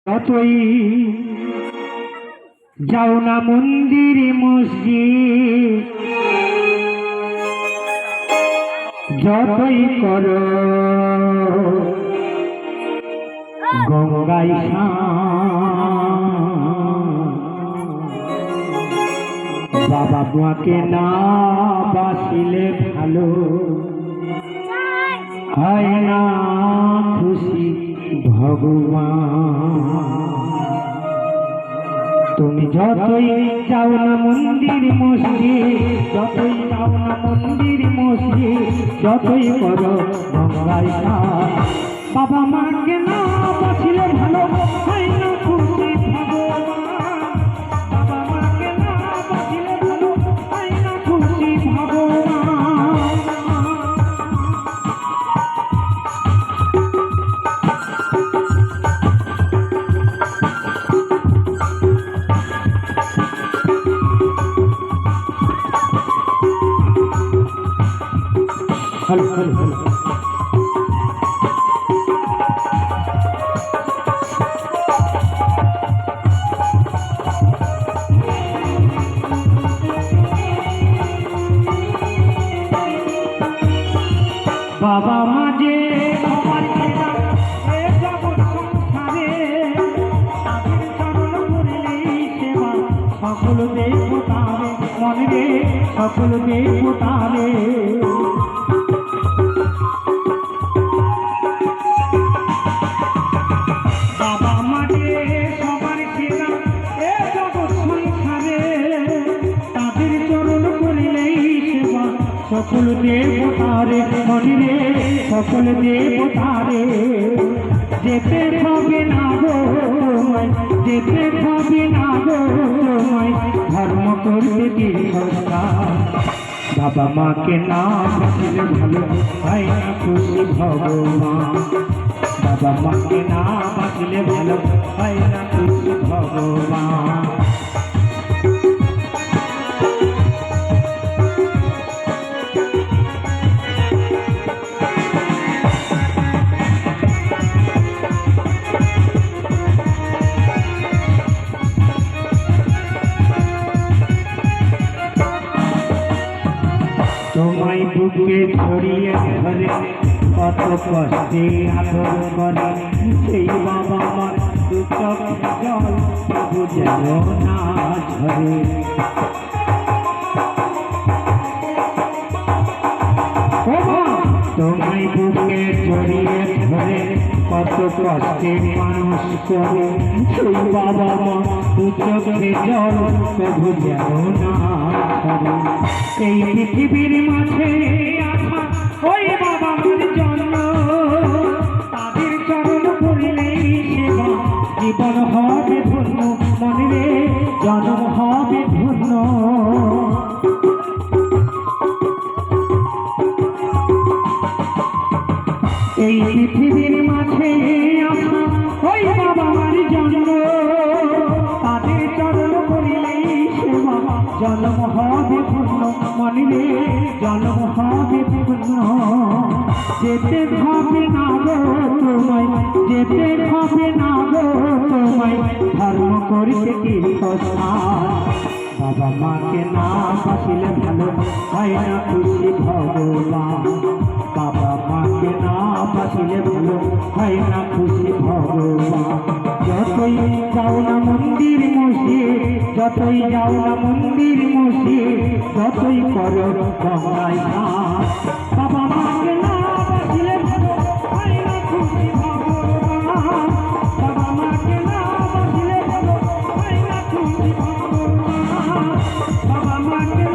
যতই যাও না মন্দির মসজিদ, যতই করো গঙ্গায় বাবা মাকে না বাসিলে ভালো হয় না খুশি ভগবান। তুমি যতই যাও না মন্দির মসজিদ, যতই যাও না মন্দির মসজিদ, যতই করো গঙ্গায় বাবা মাকে না বাসিলে ভালো হয় না খুশি ভগবান। বাবা মাকে না বাসিলে ভালো হয় না খুশি ভগবান। हेलो हेलो हेलो बाबा माजे আমার কেনা এ জগৎ সংসারে তাদের চরণ করিলেই সেবা সকল দেবতারে মনে রে সকল দেবতারে। বাবা মাঝে সবার কেনা এ জগৎ সংসারে তাদের চরণ করিলেই সেবা সকল দেবতারে মনে রে সকল দেবতারে। যেতে হবে না গো তোমায়, যেতে হবে না গো তোমায় ধর্ম করতে দীর্ঘকাল। বাবা মাকে না বাসিলে ভালো হয় না খুশি ভগবান। বাবা মাকে না বাসিলে ভালো হয় না খুশি ভগবান। তোমায় বুকে ছড়িয়ে ধরে কত কষ্টে আদর করে সেই বাবা মার দু চোখ জল তবু যেন না ঝরে। তোমায় বুকে ছড়িয়ে ধরে কত কষ্টে মানুষ করে সেই বাবা মা দু চোখে জল তবু যেন না ঝরে। এই পৃথিবীর মাঝে আসা ওই বাবা মার জন্য তাদের চরণ করিলেই সেবা জীবন হবে ধন্য মনে রে জন্ম হবে ধন্য। এই পৃথিবীর মাঝে আসা ওই বাবা মার জন্য তাদের চরণ করিলেই সেবা জন্ম হবে ধন্য মনে রে জন্ম হবে ধন্য। যেতে হবে না গো তোমায়, যেতে হবে না গো তোমায় ধর্ম করিতে তীর্থস্থান। বাবা মাকে না বাসিলে ভালো হয় না খুশি ভগবান। বাবা মাকে না বাসিলে ভালো হয় না খুশি ভগবান। যতই যাও না মন্দির মসজিদ, যতই যাও না মন্দির মসজিদ, যতই করো গঙ্গায় স্নান। বাবা মাকে না বাসিলে ভালো হয় না খুশি ভগবান। বাবা মাকে না বাসিলে ভালো হয় না খুশি ভগবান। বাবা মাকে